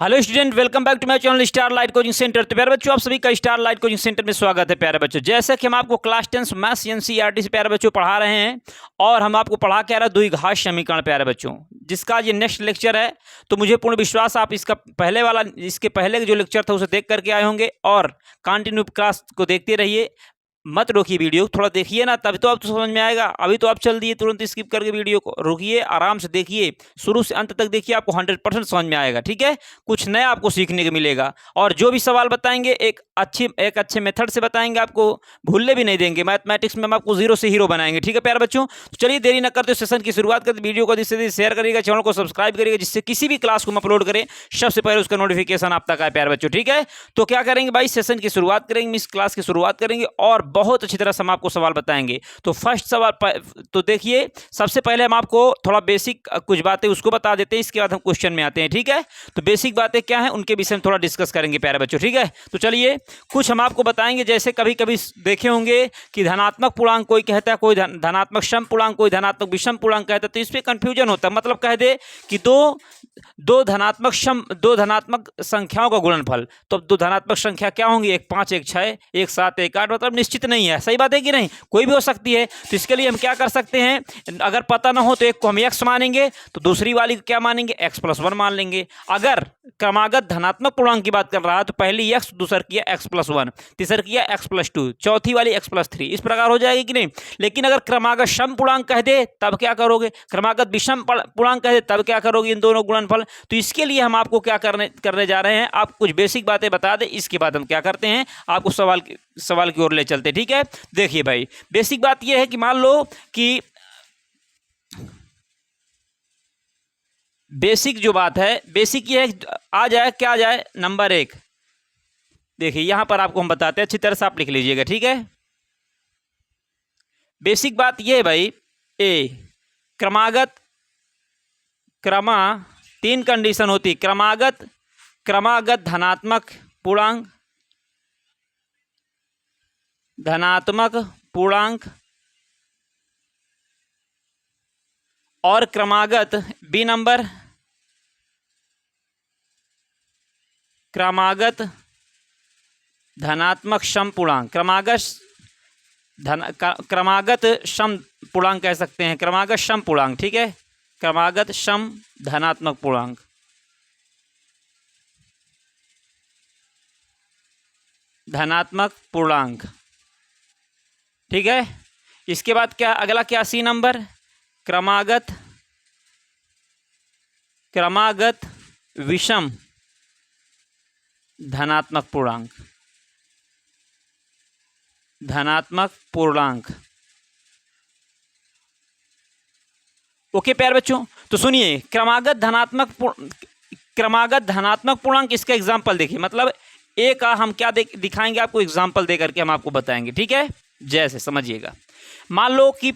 Hello student, welcome back to my channel star light coaching centre. तो प्यारे बच्चों, आप सभी का स्टार लाइट कोचिंग सेंटर में स्वागत है। प्यारे बच्चों, जैसे कि हम आपको क्लास 10 मैथ्स एनसीईआरटी से प्यारे बच्चों पढ़ा रहे हैं और हम आपको पढ़ा के आ रहे हैं द्विघात समीकरण प्यारे बच्चों, जिसका ये नेक्स्ट लेक्चर है। तो मुझे पूर्ण विश्वास आप इसके पहले जो लेक्चर था उसे देख करके आए होंगे और कंटिन्यू क्लास को देखते रहिए, मत रोकिए। वीडियो थोड़ा देखिए ना, तभी तो आपको समझ में आएगा। अभी तो आप चल दिए तुरंत स्किप करके, वीडियो को रोकिए, आराम से देखिए, शुरू से अंत तक देखिए, आपको 100% समझ में आएगा। ठीक है, कुछ नया आपको सीखने को मिलेगा और जो भी सवाल बताएंगे एक अच्छे मेथड से बताएंगे, आपको भूलने भी नहीं देंगे। मैथमेटिक्स में हम आपको जीरो से हीरो बनाएंगे। ठीक है प्यारे बच्चों, तो चलिए देरी न करते सेशन की शुरुआत करते। वीडियो को जिससे शेयर करिएगा, चैनल को सब्सक्राइब करिएगा, जिससे किसी भी क्लास को हम अपलोड करें सबसे पहले उसका नोटिफिकेशन आप तक आए प्यारे बच्चों। ठीक है, तो क्या करेंगे भाई, सेशन की शुरुआत करेंगे, इस क्लास की शुरुआत करेंगे और बहुत अच्छी तरह से हम आपको सवाल बताएंगे। तो फर्स्ट सवाल तो देखिए, सबसे पहले हम आपको थोड़ा बेसिक कुछ बातें उसको बता देते हैं, इसके बाद हम क्वेश्चन में आते हैं। ठीक है, तो बेसिक बातें क्या है उनके विषय में थोड़ा डिस्कस करेंगे प्यारे बच्चों। ठीक है, तो चलिए कुछ हम आपको बताएंगे। जैसे कभी कभी देखे होंगे कि धनात्मक पूर्णांक कोई कहता है, कोई धनात्मक सम पूर्णांक, कोई धनात्मक विषम पूर्णांक कहता है, तो इस पर कंफ्यूजन होता है। मतलब कह दे कि दो धनात्मक संख्याओं का गुणनफल, तो दो धनात्मक संख्या क्या होंगी, एक 5 एक 6 एक 7 एक 8, मतलब निश्चित नहीं है। सही बात है कि नहीं, कोई भी हो सकती है। तो इसके लिए हम क्या कर सकते हैं, अगर पता ना हो तो एक को हम x मानेंगे, तो दूसरी वाली को क्या मानेंगे, x+1 मान लेंगे। अगर क्रमागत धनात्मक पूर्णांक की बात कर रहा है तो पहली x, दूसर किया x+1, तीसर किया x+2, चौथी वाली x+3, इस प्रकार हो जाएगी कि नहीं। लेकिन अगर क्रमागत सम पूर्णांक कह दे तब क्या करोगे, क्रमागत विषम पूर्णांक कह दे तब क्या करोगे, इन दोनों गुणनफल। तो इसके लिए हम आपको क्या करने जा रहे हैं, आप कुछ बेसिक बातें बता दें, इसके बाद हम क्या करते हैं, आपको सवाल की ओर ले चलते हैं। ठीक है, देखिए भाई, बेसिक बात यह है कि मान लो कि बेसिक जो बात है, बेसिक ये है, आ जाए क्या आ जाए, नंबर 1। देखिए यहां पर आपको हम बताते हैं, अच्छी तरह से आप लिख लीजिएगा। ठीक है, बेसिक बात ये है भाई, क्रमागत 3 कंडीशन होती, क्रमागत धनात्मक पूर्णांक और क्रमागत बी नंबर, क्रमागत धनात्मक सम पूर्णांक, क्रमागत सम पूर्णांक कह सकते हैं, क्रमागत सम पूर्णांक। ठीक है, क्रमागत सम धनात्मक पूर्णांक। ठीक है, इसके बाद क्या अगला, क्या सी नंबर, क्रमागत विषम धनात्मक पूर्णांक। ओके प्यारे बच्चों, तो सुनिए, क्रमागत धनात्मक पूर्णांक, इसका एग्जाम्पल देखिए। मतलब ए का हम क्या दिखाएंगे आपको, एग्जाम्पल दे करके हम आपको बताएंगे। ठीक है, जैसे समझिएगा, मान लो कि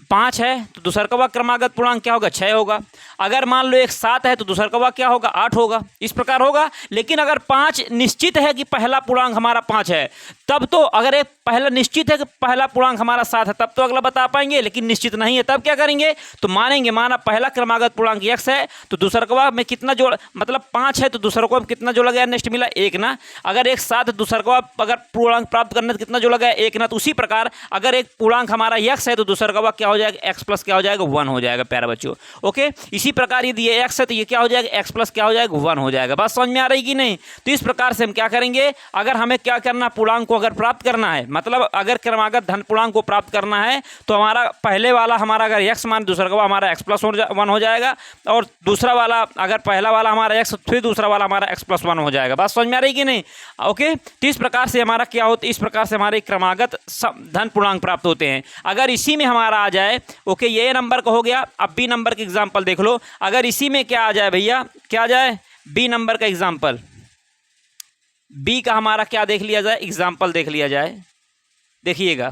5 है तो दूसर का क्रमागत पूर्णांक क्या होगा, 6 होगा। अगर मान लो एक 7 है तो दूसर का क्या होगा, 8 होगा। इस प्रकार होगा। लेकिन अगर 5 निश्चित है कि पहला पूर्णांक हमारा 5 है, तब तो अगर एक पहला निश्चित है कि पहला पूर्णांक हमारा 7 है, तब तो अगला बता पाएंगे। लेकिन निश्चित नहीं है, तब क्या करेंगे, तो मानेंगे, माना पहला क्रमागत पूर्णांक x है तो दूसरकवा में कितना जोड़, मतलब 5 है तो दूसरकवा में कितना जोड़ा गया, नेक्स्ट मिला 1 ना। अगर एक 7 दूसरकवा अगर पूर्णांक प्राप्त करने तो कितना जोड़ा गया, 1 ना। तो उसी प्रकार अगर एक पूर्णांक हमारा x है तो दूसरकवा क्या हो जाएगा, x प्लस क्या हो जाएगा, 1 हो जाएगा प्यारे बच्चों। ओके, इसी प्रकार यदि ये x है तो ये क्या हो जाएगा, x प्लस क्या हो जाएगा, 1 हो जाएगा। बात समझ में आ रही कि नहीं। तो इस प्रकार से हम क्या करेंगे, अगर हमें क्या करना, पूर्णांक को अगर प्राप्त करना है, मतलब अगर क्रमागत धन पूर्णांक को प्राप्त करना है, तो हमारा पहले वाला हमारा अगर x मान, दूसरा का हमारा x+1 हो जाएगा, और दूसरा वाला अगर पहला वाला हमारा x, फिर दूसरा वाला हमारा x+1 हो जाएगा। बात समझ में आ रही कि नहीं। ओके, तो इस प्रकार से हमारा क्या होता है, इस प्रकार से हमारे क्रमागत धन पूर्णांक प्राप्त होते हैं। अगर इसी में हमारा आ जाए, ओके, ये नंबर का हो गया। अब बी नंबर के एग्जाम्पल देख लो। अगर इसी में क्या आ जाए भैया, क्या आ जाए, बी नंबर का एग्जाम्पल, बी का हमारा क्या देख लिया जाए, एग्जाम्पल देख लिया जाए। देखिएगा,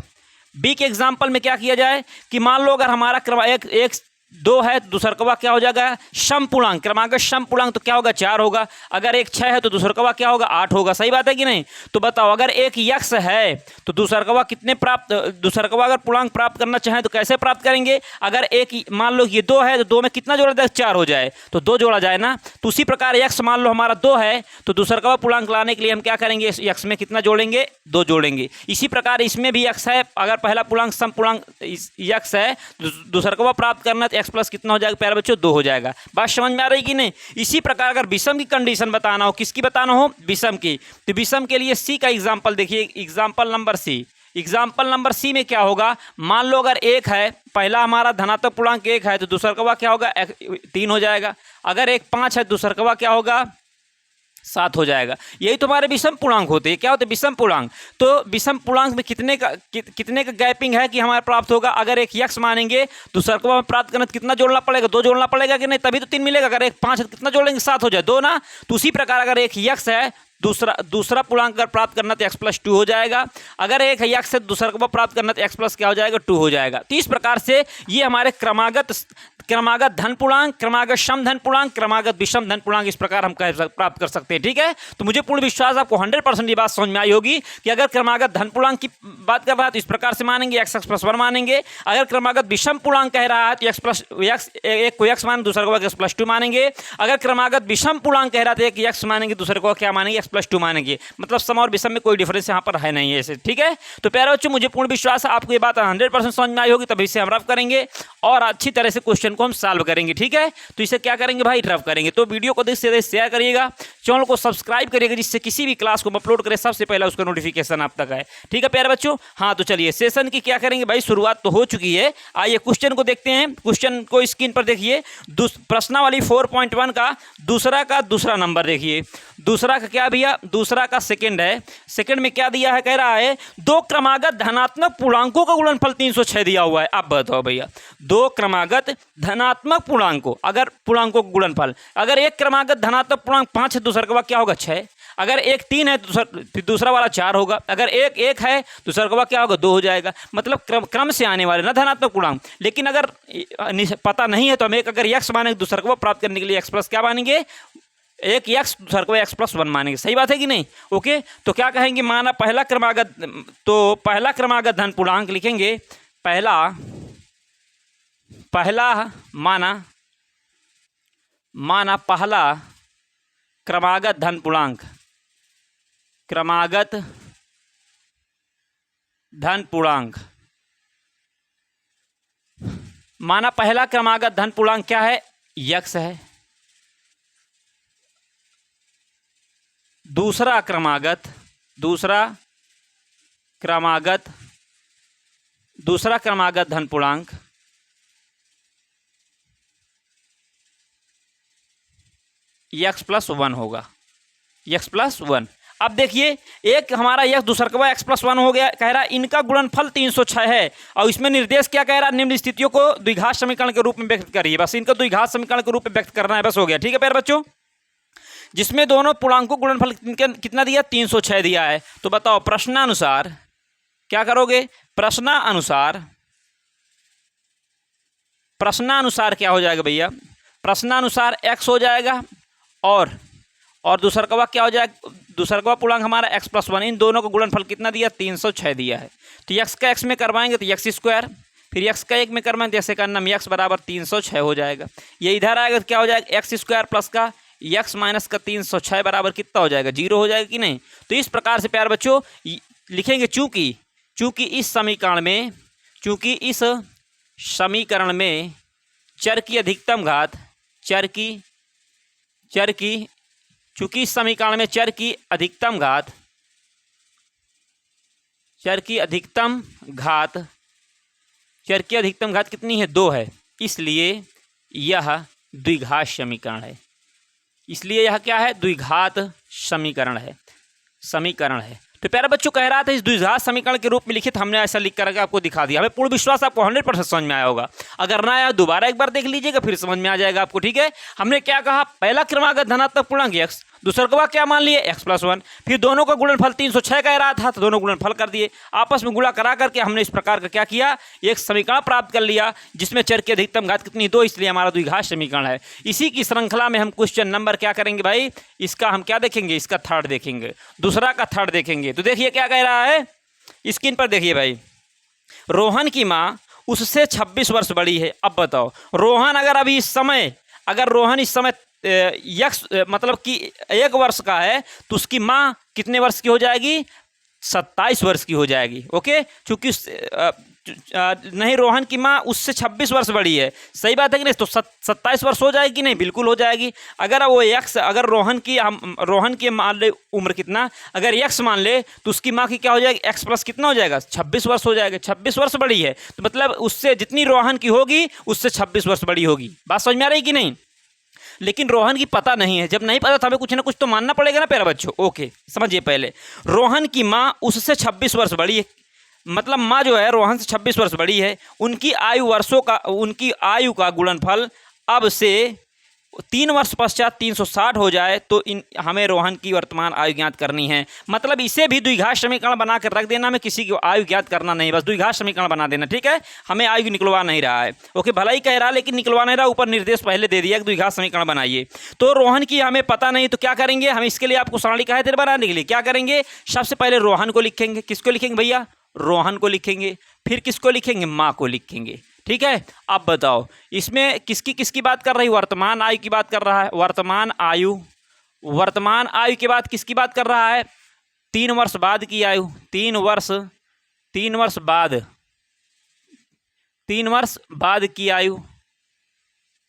बी के एग्जाम्पल में क्या किया जाए कि मान लो अगर हमारा एक 2 है तो दूसरकवा क्या हो जाएगा समपूर्णांक, क्रमागत समपूर्णांक तो क्या होगा 4 होगा। अगर एक 6 है तो दूसरकवा क्या होगा 8 होगा। सही बात है कि नहीं? तो बताओ अगर एक यक्ष है तो दूसरकवा कितने प्राप्त, दूसरकवा अगर पूर्णांक प्राप्त करना चाहें तो कैसे प्राप्त करेंगे? अगर एक मान लो ये 2 है तो 2 में कितना जोड़ा जाए 4 हो जाए तो 2 जोड़ा जाए ना। तो उसी प्रकार यक्ष मान लो हमारा 2 है तो दूसरकवा पूर्णांक लाने के लिए हम क्या करेंगे, यक्ष में कितना जोड़ेंगे 2 जोड़ेंगे। इसी प्रकार इसमें भी यक्ष है, अगर पहला पूर्णांक समपूर्णांक यक्ष है दूसरकवा प्राप्त करना तो प्लस कितना हो जाएगा प्यारे बच्चों 2 हो जाएगा। बात समझ में आ रही कि नहीं? इसी प्रकार अगर विषम की कंडीशन बताना हो, किसकी बताना हो विषम की, तो विषम के लिए सी का एग्जांपल देखिए, example number C. Example number C में क्या होगा, मान लो अगर 1 है, पहला हमारा धनात्मक पूर्णांक 1 है तो दूसरकवा क्या होगा 3 हो जाएगा। अगर एक 5 है दूसरकवा क्या होगा 7 हो जाएगा। यही तुम्हारे विषम पूर्णांक होते हैं। क्या होते हैं विषम पूर्णांक। तो विषम पूर्णांक में कितने का गैपिंग है कि हमारे प्राप्त होगा। अगर एक यक्ष मानेंगे तो सर्कवा में प्राप्त करना कितना जोड़ना पड़ेगा 2 जोड़ना पड़ेगा कि नहीं, तभी तो 3 मिलेगा। अगर एक 5 है तो कितना जोड़ेंगे 7 हो जाए 2 ना। तो उसी प्रकार अगर एक यक्ष है दूसरा पूर्णांक अगर प्राप्त करना तो x+2 हो जाएगा। अगर एक यक्ष से दूसरा को प्राप्त करना तो x+ क्या हो जाएगा 2 हो जाएगा। तो इस प्रकार से ये हमारे क्रमागत धन पूर्णांक, क्रमागत सम धन पूर्णांक, क्रमागत विषम धन पूर्णांक इस प्रकार हम प्राप्त कर सकते हैं। ठीक है, तो मुझे पूर्ण विश्वास आपको 100% ये बात समझ में आई होगी कि अगर क्रमागत धन पूर्णांक की बात कर रहा है तो इस प्रकार से मानेंगे x+1 मानेंगे। अगर क्रमागत विषम पूर्णांक कह रहा है तो एक को x माने दूसरे को x+2 मानेंगे। अगर क्रमागत विषम पूर्णांक कह रहा है तो एक x मानेंगे दूसरे को क्या मानेंगे x+2 मानेंगे। मतलब सम और विषम में कोई डिफरेंस यहाँ पर है नहीं है ऐसे। ठीक है, तो प्यारे बच्चों मुझे पूर्ण विश्वास है आपको ये बात 100% समझ में आई होगी, तभी से हम रफ करेंगे और अच्छी तरह से क्वेश्चन को हम सॉल्व करेंगे। ठीक है, तो इसे क्या करेंगे भाई रफ करेंगे। तो वीडियो को देख से शेयर करिएगा, चैनल को सब्सक्राइब करिएगा जिससे किसी भी क्लास को अपलोड करें सबसे पहले उसका नोटिफिकेशन आप तक आए। ठीक है प्यारे बच्चों, हाँ तो चलिए सेशन की क्या करेंगे भाई, शुरुआत तो हो चुकी है। आइए क्वेश्चन को देखते हैं। क्वेश्चन को स्क्रीन पर देखिए, प्रश्नावली 4.1 का दूसरा नंबर देखिए। दूसरा का क्या भैया, दूसरा का सेकंड है। सेकंड में क्या दिया है, कह रहा है 2 क्रमागत धनात्मक पूर्णांकों का गुणनफल 306 दिया हुआ है। अब बताओ भैया 2 क्रमागत धनात्मक पूर्णांकों, अगर पूर्णांकों का गुणनफल, अगर एक क्रमागत धनात्मक पूर्णांक 5 है दूसरा का क्या होगा 6, अगर एक 3 है तो दूसरा वाला 4 होगा, अगर एक 1 है दूसरा का क्या होगा 2 हो जाएगा। मतलब क्रम से आने वाले ना धनात्मक पूर्णांक। लेकिन अगर पता नहीं है तो हम एक अगर x मानेंगे दूसरा को प्राप्त करने के लिए x+ क्या मानेंगे, एक x दूसरा को x+1 मानेंगे। सही बात है कि नहीं? ओके, तो क्या कहेंगे, माना पहला क्रमागत धन पूर्णांक लिखेंगे। माना पहला क्रमागत धन पूर्णांक, क्रमागत धन पूर्णांक, माना पहला क्रमागत धन पूर्णांक क्या है x है। दूसरा क्रमागत धन पूर्णांक x+1 होगा, x+1। अब देखिए एक हमारा यक्ष दूसरा का x+1 हो गया, कह रहा है इनका गुणनफल 306 है और इसमें निर्देश क्या कह रहा है, निम्न स्थितियों को द्विघात समीकरण के रूप में व्यक्त करिए। बस इनका द्विघात समीकरण के रूप में व्यक्त करना है, बस हो गया। ठीक है प्यारे बच्चों, जिसमें दोनों पूर्णांकों गुणनफल कितना दिया 306 दिया है। तो बताओ प्रश्नानुसार क्या करोगे, प्रश्नानुसार क्या हो जाएगा भैया, प्रश्नानुसार x हो जाएगा और दूसरा का क्या हो जाएगा, दूसरा का पूर्णांक हमारा x+1। इन दोनों का गुणनफल कितना दिया 306 दिया है। तो x का x में करवाएंगे तो x², फिर x का 1 में करवाएंगे तो ऐसे करना x बराबर 306 हो जाएगा। ये इधर आएगा तो क्या हो जाएगा x² प्लस का x माइनस का 306 बराबर कितना हो जाएगा 0 हो जाएगा कि नहीं। तो इस प्रकार से प्यारे बच्चों लिखेंगे, चूंकि इस समीकरण में चर की अधिकतम घात, चूंकि इस समीकरण में चर की अधिकतम घात कितनी है 2 है, इसलिए यह द्विघात समीकरण है। इसलिए यह क्या है, द्विघात समीकरण है। तो प्यारे बच्चों कह रहा था इस द्विघात समीकरण के रूप में लिखित, हमने ऐसा लिख करके आपको दिखा दिया। हमें पूर्ण विश्वास आपको 100% समझ में आया होगा। अगर ना आया दोबारा एक बार देख लीजिएगा फिर समझ में आ जाएगा आपको। ठीक है, हमने क्या कहा, पहला क्रमागत धनात्मक पूर्णांक x, दूसरा क्या मान लिए x+1। फिर दोनों का गुणनफल 306 कह रहा था तो दोनों गुणनफल कर दिए, आपस में गुणा करा करके हमने इस प्रकार का क्या किया, एक समीकरण प्राप्त कर लिया जिसमें चर की अधिकतम घात कितनी 2, इसलिए हमारा द्विघात समीकरण है। इसी की श्रृंखला में हम क्वेश्चन नंबर क्या करेंगे भाई, इसका हम क्या देखेंगे, इसका थर्ड देखेंगे, दूसरा का थर्ड देखेंगे। तो देखिए क्या कह रहा है, स्क्रीन पर देखिए भाई, रोहन की माँ उससे 26 वर्ष बड़ी है। अब बताओ रोहन अगर रोहन इस समय मतलब कि 1 वर्ष का है तो उसकी माँ कितने वर्ष की हो जाएगी, 27 वर्ष की हो जाएगी। ओके, चूंकि नहीं, रोहन की माँ उससे 26 वर्ष बड़ी है, सही बात है कि नहीं, तो 27 वर्ष हो जाएगी, नहीं बिल्कुल हो जाएगी। अगर वो अगर रोहन की मान ले उम्र कितना, अगर x मान ले तो उसकी माँ की क्या हो जाएगी, x प्लस कितना हो जाएगा, 26 वर्ष हो जाएगा। 26 वर्ष बड़ी है तो मतलब उससे जितनी रोहन की होगी उससे 26 वर्ष बड़ी होगी। बात समझ में आ रही कि नहीं। लेकिन रोहन की पता नहीं है, जब नहीं पता तो हमें कुछ ना कुछ तो मानना पड़ेगा ना प्यारे बच्चों। ओके समझिए, पहले रोहन की माँ उससे 26 वर्ष बड़ी है, मतलब माँ जो है रोहन से 26 वर्ष बड़ी है, उनकी आयु का गुणनफल अब से 3 वर्ष पश्चात 360 हो जाए तो हमें रोहन की वर्तमान आयु ज्ञात करनी है। मतलब इसे भी द्विघात समीकरण बना कर रख देना, में किसी की आयु ज्ञात करना नहीं, बस द्विघात समीकरण बना देना, ठीक है। हमें आयु निकलवा नहीं रहा है, ओके, भला ही कह रहा लेकिन निकलवा नहीं रहा, ऊपर निर्देश पहले दे दिया कि द्विघात समीकरण बनाइए। तो रोहन की हमें पता नहीं तो क्या करेंगे, हम इसके लिए आपको सारणी कहा थे बनाने के लिए, क्या करेंगे, सबसे पहले रोहन को लिखेंगे। किसको लिखेंगे भैया, रोहन को लिखेंगे। फिर किसको लिखेंगे, माँ को लिखेंगे, ठीक है। अब बताओ इसमें किसकी बात कर रही, वर्तमान आयु की बात कर रहा है। वर्तमान आयु के बाद किसकी बात कर रहा है, 3 वर्ष बाद की आयु, 3 वर्ष बाद की आयु,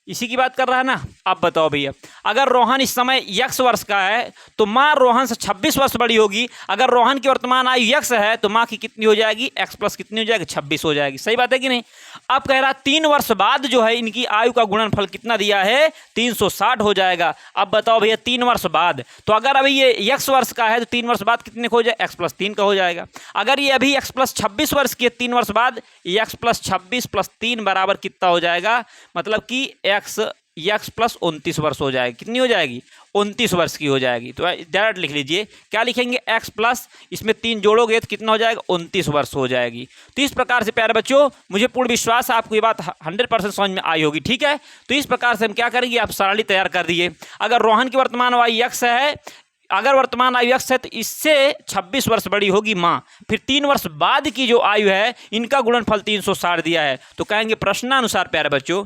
इसी की बात कर रहा है ना। अब बताओ भैया, अगर रोहन इस समय x वर्ष का है तो माँ रोहन से 26 वर्ष बड़ी होगी। अगर रोहन की वर्तमान आयु x है तो माँ की कितनी हो जाएगी, x प्लस कितनी हो जाएगी, 26 हो जाएगी। सही बात है कि नहीं। अब कह रहा 3 वर्ष बाद जो है इनकी आयु का गुणनफल कितना दिया है, 360 हो जाएगा। अब बताओ भैया 3 वर्ष बाद, तो अगर अभी ये x वर्ष का है तो 3 वर्ष बाद कितने को हो जाए, x प्लस 3 का हो जाएगा। अगर ये अभी x प्लस 26 वर्ष की है, 3 वर्ष बाद x प्लस 26 प्लस 3 बराबर कितना हो जाएगा, मतलब कि x प्लस 29 वर्ष हो जाएगी। कितनी हो जाएगी, 29 वर्ष की हो जाएगी। तो डायरेक्ट लिख लीजिए, क्या लिखेंगे, x प्लस इसमें 3 जोड़ोगे तो कितना हो जाएगा, 29 वर्ष हो जाएगी। तो इस प्रकार से प्यारे बच्चों, मुझे पूर्ण विश्वास है आपको ये बात 100% समझ में आई होगी, ठीक है। तो इस प्रकार से हम क्या करेंगे, आप सारणी तैयार कर दिए। अगर रोहन की वर्तमान आयु x है, अगर वर्तमान आयु x है तो इससे 26 वर्ष बड़ी होगी माँ। फिर 3 वर्ष बाद की जो आयु है इनका गुणनफल 360 दिया है, तो कहेंगे प्रश्नानुसार प्यारे बच्चों,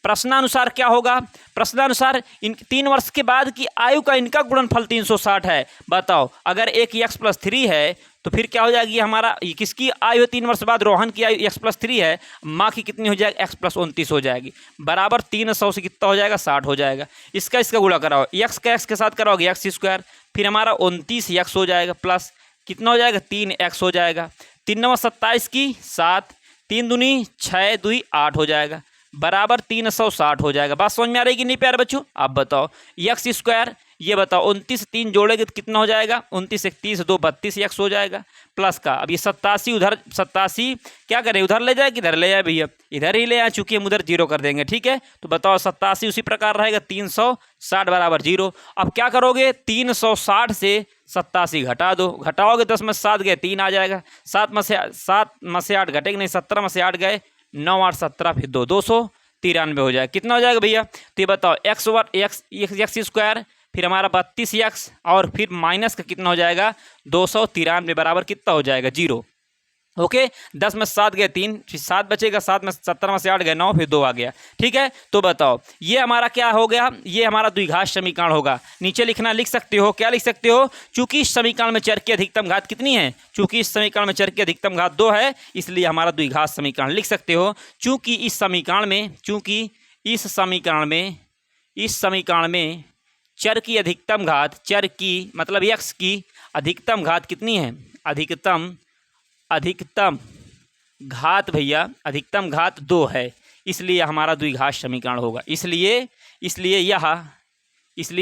प्रश्नानुसार क्या होगा, प्रश्नानुसार इन 3 वर्ष के बाद की आयु का इनका गुणनफल 360 है। बताओ अगर एक x प्लस 3 है तो फिर क्या हो जाएगी, हमारा किसकी आयु है 3 वर्ष बाद, रोहन की आयु x प्लस 3 है, माँ की कितनी हो जाएगी, x प्लस 29 हो जाएगी, बराबर 300 से कितना हो जाएगा, 60 हो जाएगा। इसका गुणा कराओ, x का x के साथ कराओगे x², फिर हमारा 29x हो जाएगा, प्लस कितना हो जाएगा, 3x हो जाएगा, 3 9 27 की 7, 3 दूनी 6 2 8 हो जाएगा, बराबर 360 हो जाएगा। बात समझ में आ रही कि नहीं प्यारे बच्चों। आप बताओ x², ये बताओ 29 3 जोड़ेंगे तो कितना हो जाएगा, 29 1 30 2 32 x हो जाएगा, प्लस का अब ये 87 उधर 87 क्या करें, उधर ले जाए कि इधर ले जाए भैया, इधर ही ले आए, चूंकि हम उधर 0 कर देंगे, ठीक है। तो बताओ 87 उसी प्रकार रहेगा, 360 बराबर 0। अब क्या करोगे, 360 से 87 घटा दो, घटाओगे 10 में 7 गए 3 आ जाएगा, 7 में से 8 घटेगा नहीं, 17 में से 8 गए 9 8 17 फिर 293 हो जाएगा। कितना हो जाएगा भैया, तो ये बताओ x² फिर हमारा 32x और फिर माइनस का कितना हो जाएगा, 293 बराबर कितना हो जाएगा, 0। ओके, 10 में 7 गए 3, फिर 7 बचेगा, 7 में 17 में से 8 गए 9, फिर 2 आ गया, ठीक है। तो बताओ ये हमारा क्या हो गया, ये हमारा द्विघात समीकरण होगा। नीचे लिखना, लिख सकते हो, क्या लिख सकते हो, चूंकि इस समीकरण में चर की अधिकतम घात कितनी है, चूंकि इस समीकरण में चर की अधिकतम घात 2 है, इसलिए हमारा द्विघात समीकरण लिख सकते हो। चूंकि इस समीकरण में चर की अधिकतम घात, चर की मतलब x की अधिकतम घात कितनी है, अधिकतम घात भैया, अधिकतम घात 2 है, इसलिए हमारा द्विघात समीकरण होगा। इसलिए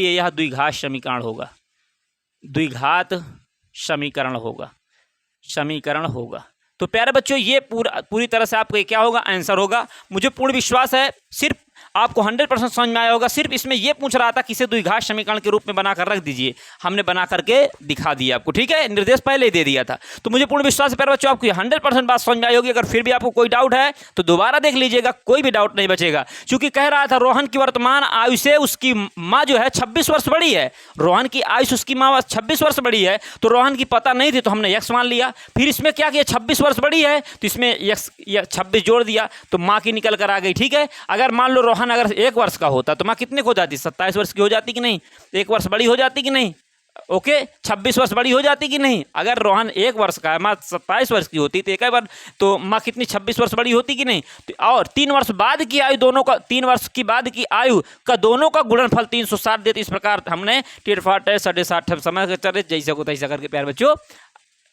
यह द्विघात समीकरण होगा, द्विघात समीकरण होगा। तो प्यारे बच्चों ये पूरी तरह से आपका क्या होगा, आंसर होगा। मुझे पूर्ण विश्वास है सिर्फ आपको 100% समझ में आया होगा। सिर्फ इसमें ये पूछ रहा था कि इसे द्विघात समीकरण के रूप में बनाकर रख दीजिए, हमने बना करके दिखा दिया आपको, ठीक है, निर्देश पहले ही दे दिया था। तो मुझे पूर्ण विश्वास है प्यारे बच्चों आपको 100% बात समझ में आई होगी। अगर फिर भी आपको कोई डाउट है तो दोबारा देख लीजिएगा, कोई भी डाउट नहीं बचेगा। क्योंकि कह रहा था रोहन की वर्तमान आयु से उसकी माँ जो है 26 वर्ष बड़ी है, रोहन की आयु से उसकी माँ 26 वर्ष बड़ी है, तो रोहन की पता नहीं थी तो हमने x मान लिया। फिर इसमें क्या किया, 26 वर्ष बड़ी है तो इसमें x 26 जोड़ दिया तो माँ की निकल कर आ गई, ठीक है। अगर मान लो रोहन अगर 1 वर्ष का होता तो माँ कितने को हो जाती, 27 वर्ष की हो जाती कि नहीं, 1 वर्ष बड़ी हो जाती कि नहीं, ओके, 26 वर्ष बड़ी हो जाती कि नहीं। अगर रोहन 1 वर्ष का है, माँ 27 वर्ष की होती तो एक बार तो माँ कितनी 26 वर्ष बड़ी होती कि नहीं। तो और 3 वर्ष बाद की आयु दोनों का, 3 वर्ष की बाद की आयु का दोनों का गुणनफल 360 देते। इस प्रकार हमने टिरफाट 60 समय के चले जैसे को तैसा करके प्यारे बच्चों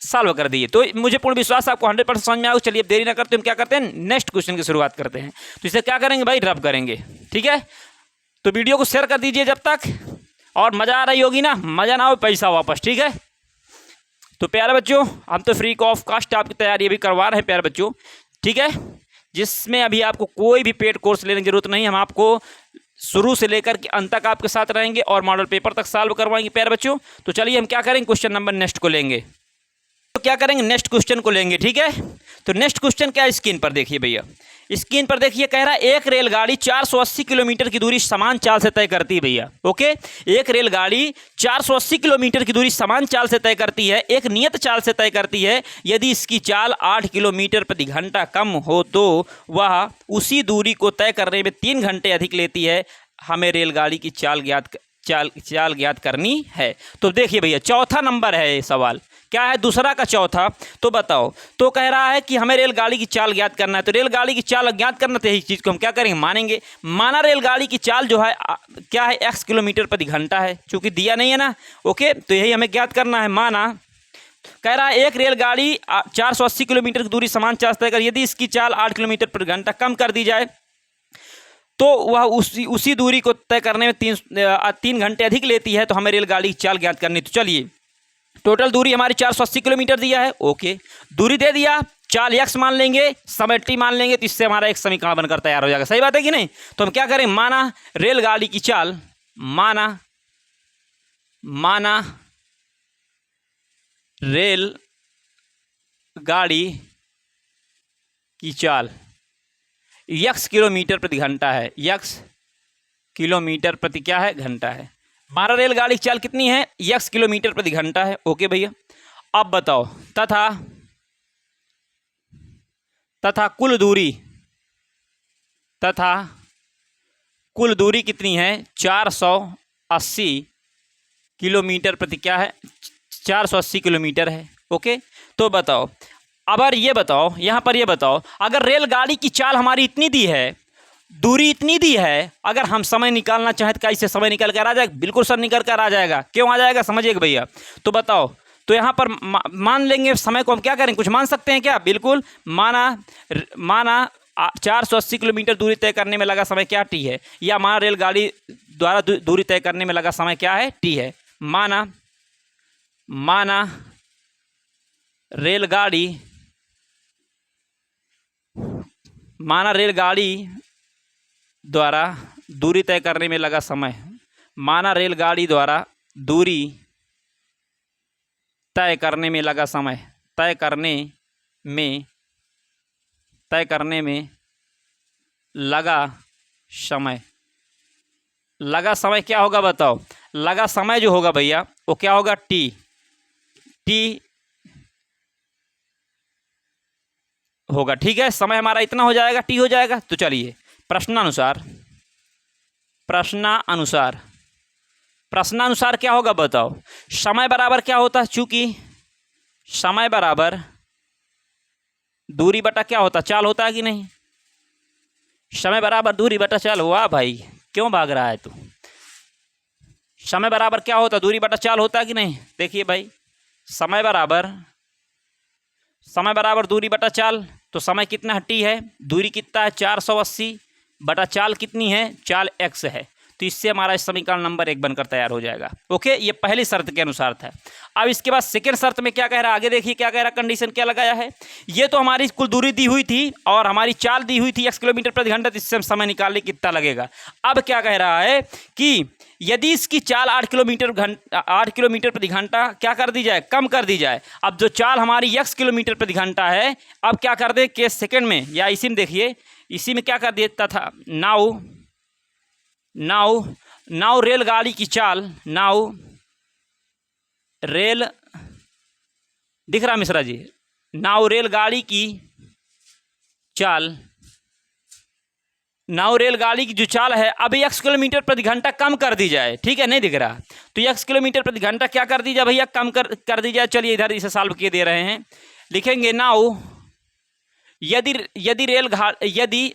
सॉल्व कर दिए। तो मुझे पूर्ण विश्वास आपको 100% समझ में आएगा। चलिए देरी ना करते हम क्या करते हैं, नेक्स्ट क्वेश्चन की शुरुआत करते हैं। तो इसे क्या करेंगे भाई, रब करेंगे, ठीक है। तो वीडियो को शेयर कर दीजिए जब तक, और मज़ा आ रही होगी ना, मज़ा ना हो पैसा वापस, ठीक है। तो प्यारे बच्चों हम तो फ्री ऑफ कास्ट आपकी तैयारी अभी करवा रहे हैं प्यारे बच्चों, ठीक है, जिसमें अभी आपको कोई भी पेड कोर्स लेने की जरूरत नहीं। हम आपको शुरू से लेकर के अंत तक आपके साथ रहेंगे और मॉडल पेपर तक सॉल्व करवाएंगे प्यारे बच्चों। तो चलिए हम क्या करेंगे, क्वेश्चन नंबर नेक्स्ट को लेंगे। तो क्या करेंगे, नेक्स्ट क्वेश्चन को लेंगे, ठीक है। तो नेक्स्ट क्वेश्चन क्या है, स्क्रीन पर देखिए भैया, स्क्रीन पर देखिए, कह रहा है एक रेलगाड़ी 480 किलोमीटर की दूरी समान चाल से तय करती है भैया, ओके। एक रेलगाड़ी 480 किलोमीटर की दूरी समान चाल से तय करती है, एक नियत चाल से तय करती है। यदि इसकी चाल 8 किलोमीटर प्रति घंटा कम हो तो वह उसी दूरी को तय करने में 3 घंटे अधिक लेती है। हमें रेलगाड़ी की चाल ज्ञात करनी है। तो देखिए भैया चौथा नंबर है ये सवाल, क्या है, दूसरा का चौथा। तो बताओ, तो कह रहा है कि हमें रेलगाड़ी की चाल ज्ञात करना है। तो रेलगाड़ी की चाल ज्ञात करना तो यही चीज़ को हम क्या करेंगे, मानेंगे। माना रेलगाड़ी की चाल जो है क्या है, x किलोमीटर प्रति घंटा है, चूँकि दिया नहीं है ना, ओके। तो यही हमें ज्ञात करना है। माना कह रहा है एक रेलगाड़ी 480 किलोमीटर की दूरी समान चाल तय कर, यदि इसकी चाल 8 किलोमीटर प्रति घंटा कम कर दी जाए तो वह उसी दूरी को तय करने में 3 घंटे अधिक लेती है। तो हमें रेलगाड़ी की चाल ज्ञात करनी। तो चलिए टोटल दूरी हमारी 480 किलोमीटर दिया है, ओके, दूरी दे दिया, चाल x मान लेंगे, समय t मान लेंगे, तो इससे हमारा एक समीकरण बनकर तैयार हो जाएगा। सही बात है कि नहीं। तो हम क्या करें, माना रेलगाड़ी की चाल, माना रेलगाड़ी की चाल x किलोमीटर प्रति घंटा है, x किलोमीटर प्रति क्या है, घंटा है। हमारा रेलगाड़ी की चाल कितनी है, x किलोमीटर प्रति घंटा है, ओके भैया। अब बताओ, तथा कुल दूरी कितनी है, 480 किलोमीटर प्रति क्या है, 480 किलोमीटर है, ओके। तो बताओ, अगर ये बताओ, यहाँ पर ये बताओ, अगर रेलगाड़ी की चाल हमारी इतनी दी है, दूरी इतनी दी है, अगर हम समय निकालना चाहें तो क्या इससे समय निकल कर आ जाएगा, बिल्कुल सर निकल कर आ जाएगा। क्यों आ जाएगा, समझिएगा भैया। तो बताओ, तो यहाँ पर मान लेंगे समय को, हम क्या करें, कुछ मान सकते हैं क्या, बिल्कुल। माना 480 किलोमीटर दूरी तय करने में लगा समय क्या, टी है, या माना रेलगाड़ी द्वारा दूरी तय करने में लगा समय क्या है, टी है। माना रेलगाड़ी द्वारा दूरी तय करने में लगा समय, माना रेलगाड़ी द्वारा दूरी तय करने में लगा समय, तय करने में लगा समय क्या होगा बताओ, लगा समय जो होगा भैया वो क्या होगा, टी होगा, ठीक है। समय हमारा इतना हो जाएगा, टी हो जाएगा। तो चलिए प्रश्नानुसार क्या होगा बताओ, समय बराबर क्या होता है, चूंकि समय बराबर दूरी बटा क्या होता, चाल होता है कि नहीं। समय बराबर दूरी बटा चाल हुआ भाई, क्यों भाग रहा है तू। समय बराबर क्या होता, दूरी बटा चाल होता है कि नहीं। देखिए भाई, समय बराबर दूरी बटा चाल, तो समय कितना है, टी है, दूरी कितना है 480 बटा चाल कितनी है, चाल x है। तो इससे हमारा समीकरण नंबर 1 बनकर तैयार हो जाएगा। ओके, ये पहली शर्त के अनुसार था। अब इसके बाद सेकेंड शर्त में क्या कह रहा है, आगे देखिए क्या कह रहा है, कंडीशन क्या लगाया है। ये तो हमारी कुल दूरी दी हुई थी और हमारी चाल दी हुई थी x किलोमीटर प्रति घंटा, तो इससे हम समय निकालने कितना लगेगा। अब क्या कह रहा है कि यदि इसकी चाल 8 किलोमीटर प्रति घंटा क्या कर दी जाए, कम कर दी जाए। अब जो चाल हमारी x किलोमीटर प्रति घंटा है, अब क्या कर दे केस सेकंड में, या इसी में देखिए, इसी में क्या कर देता था, नाउ रेलगाड़ी की चाल, नाउ रेल, दिख रहा मिश्रा जी, नाउ रेलगाड़ी की चाल, नाउ रेलगाड़ी की जो चाल है अब x किलोमीटर प्रति घंटा कम कर दी जाए। ठीक है, नहीं दिख रहा, तो x किलोमीटर प्रति घंटा क्या कर दी जाए भैया, कम कर दी जाए। चलिए इधर इसे सॉल्व किए दे रहे हैं, लिखेंगे नाउ यदि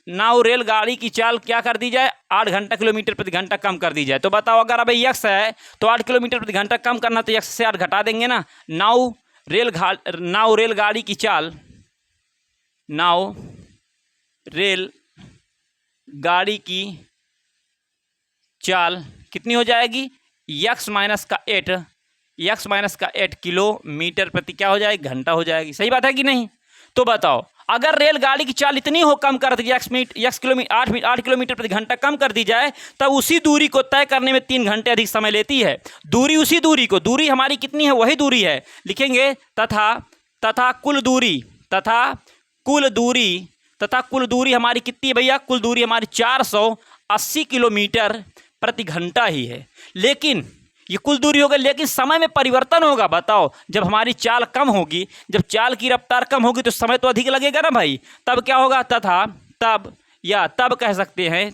नाउ रेलगाड़ी की चाल क्या कर दी जाए, 8 घंटा किलोमीटर प्रति घंटा कम कर दी जाए। तो बताओ, अगर अब x है तो 8 किलोमीटर प्रति घंटा कम करना, तो x से 8 घटा देंगे ना। नाउ रेलगाड़ी की चाल, नाउ रेलगाड़ी की चाल कितनी हो जाएगी, x माइनस का 8 किलोमीटर प्रति क्या हो जाएगी, घंटा हो जाएगी। सही बात है कि नहीं। तो बताओ, अगर रेलगाड़ी की चाल इतनी हो कम कर दी जाए, 8 किलोमीटर प्रति घंटा कम कर दी जाए, तब उसी दूरी को तय करने में 3 घंटे अधिक समय लेती है। दूरी हमारी कितनी है, वही दूरी है, लिखेंगे तथा कुल दूरी हमारी कितनी है भैया, कुल दूरी हमारी 480 किलोमीटर प्रति घंटा ही है। लेकिन ये कुल दूरी होगी, लेकिन समय में परिवर्तन होगा। बताओ, जब हमारी चाल कम होगी, जब चाल की रफ्तार कम होगी तो समय तो अधिक लगेगा ना भाई। तब क्या होगा, तब कह सकते हैं,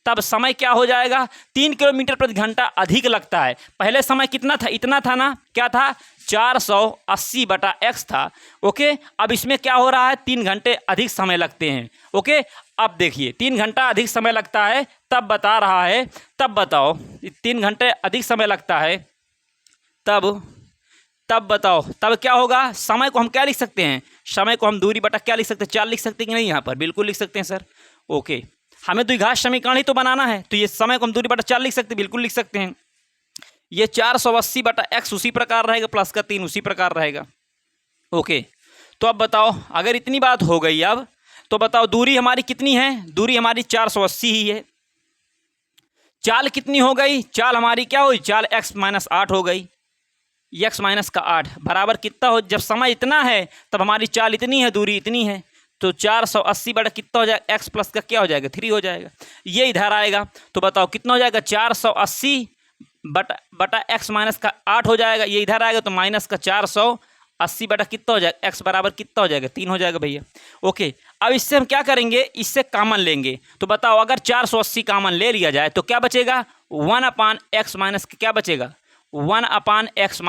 तब समय क्या हो जाएगा, 3 किलोमीटर प्रति घंटा अधिक लगता है। पहले समय कितना था, इतना था ना, क्या था, 480/x था। ओके, अब इसमें क्या हो रहा है, 3 घंटे अधिक समय लगते हैं। ओके, अब देखिए 3 घंटा अधिक समय लगता है, तब बता रहा है, तब बताओ 3 घंटे अधिक समय लगता है, तब बताओ, तब क्या होगा। समय को हम क्या लिख सकते हैं, समय को हम दूरी बटा क्या लिख सकते हैं, 4 लिख सकते हैं कि नहीं, यहाँ पर बिल्कुल लिख सकते हैं सर। ओके, हमें द्विघात समीकरण ही तो बनाना है, तो ये समय को हम दूरी बटा 4 लिख सकते हैं, बिल्कुल लिख सकते हैं। ये 480/x उसी प्रकार रहेगा, प्लस का 3 उसी प्रकार रहेगा। ओके, तो अब बताओ, अगर इतनी बात हो गई अब, तो बताओ दूरी हमारी कितनी है, दूरी हमारी 480 ही है। चाल कितनी हो गई, चाल हमारी क्या हुई, चाल x - 8 हो गई, x - 8 बराबर कितना हो, जब समय इतना है तब हमारी चाल इतनी है, दूरी इतनी है, तो 480 बटा कितना हो जाएगा, x प्लस का क्या हो जाएगा, 3 हो जाएगा। ये इधर आएगा, तो बताओ कितना हो जाएगा, 480 बटा x - 8 हो जाएगा। ये इधर आएगा तो माइनस का 480 बटा कितना हो जाएगा, x बराबर कितना हो जाएगा, 3 हो जाएगा भैया। ओके, अब इससे हम क्या करेंगे, इससे कॉमन लेंगे। तो बताओ, अगर 480 कॉमन ले लिया जाए तो क्या बचेगा, 1/x - क्या बचेगा, 1/x -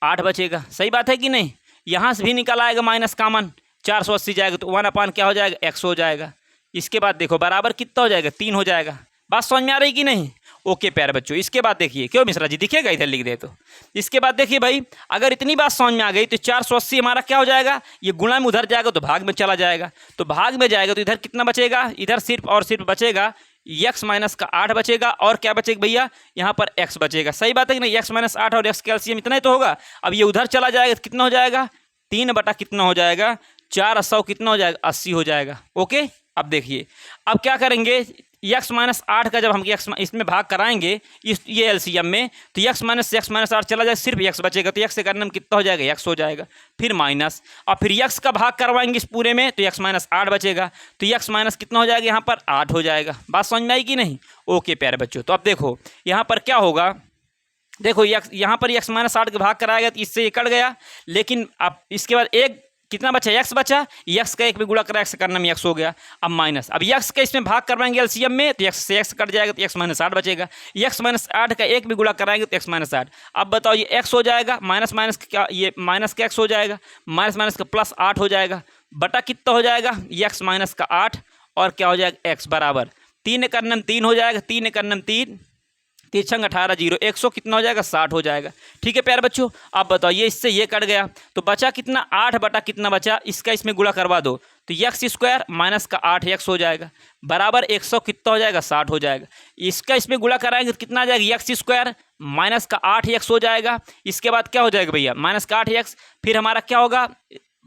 8 बचेगा। सही बात है कि नहीं। यहाँ से भी निकल आएगा माइनस कॉमन, 480 जाएगा तो 1/ क्या हो जाएगा, x हो जाएगा। इसके बाद देखो बराबर कितना हो जाएगा, 3 हो जाएगा। बात समझ में आ रही कि नहीं। ओके प्यारे बच्चों, इसके बाद देखिए, क्यों मिश्रा जी दिखेगा, इधर लिख दे तो। इसके बाद देखिए भाई, अगर इतनी बात समझ में आ गई तो 480 हमारा क्या हो जाएगा, ये गुणा में उधर जाएगा तो भाग में चला जाएगा, तो भाग में जाएगा तो इधर कितना बचेगा, इधर सिर्फ और सिर्फ बचेगा x - 8 बचेगा, और क्या बचेगा भैया, यहाँ पर x बचेगा। सही बात है कि नहीं, x - 8 और x कैल्शियम इतना ही तो होगा। अब ये उधर चला जाएगा तो कितना हो जाएगा, 3 बटा कितना हो जाएगा, 400 कितना हो जाएगा, 80 हो जाएगा। ओके, अब देखिए, अब क्या करेंगे, x - 8 का जब हम इसमें भाग कराएंगे ये एलसीएम में, तो x - 8 चला जाएगा, सिर्फ x बचेगा, तो x से करने में कितना हो जाएगा, x हो जाएगा, फिर माइनस, और फिर x का भाग करवाएंगे इस पूरे में, तो x - 8 बचेगा, तो x माइनस कितना हो जाएगा, यहाँ पर 8 हो जाएगा। बात समझ में आई कि नहीं। ओके प्यारे बच्चों, तो अब देखो यहाँ पर क्या होगा, देखो यहाँ पर x - 8 का भाग कराएगा तो इससे ये कट गया, लेकिन अब इसके बाद एक कितना बचा, x बचा, x का 1 में गुणा करा, x करने में x हो गया। अब माइनस, अब x का इसमें भाग करवाएंगे एलसीएम में, तो x से x कट जाएगा तो x - 8 बचेगा। x - 8 का 1 में गुणा कराएंगे तो x - 8। अब बताओ ये x हो जाएगा, माइनस माइनस क्या, ये माइनस का x हो जाएगा, माइनस माइनस का प्लस 8 हो जाएगा, बटा कितना हो जाएगा, x - 8 और क्या हो जाएगा, x बराबर 3 करने में 3 हो जाएगा, 3 करने में 3, 3 छंग 18 जीरो 100 कितना हो जाएगा 60 हो जाएगा। ठीक है प्यारे बच्चों, अब बताओ ये इससे ये कट गया तो बचा कितना 8 बटा कितना बचा, इसका इसमें गुणा करवा दो तो एक्स स्क्वायर माइनस का 8x हो जाएगा बराबर 100 कितना हो जाएगा 60 हो जाएगा। इसका इसमें गुणा कराएंगे तो कितना आ जाएगा एक्स स्क्वायर माइनस का 8x हो जाएगा। इसके बाद क्या हो जाएगा भैया माइनस का 8x, फिर हमारा क्या होगा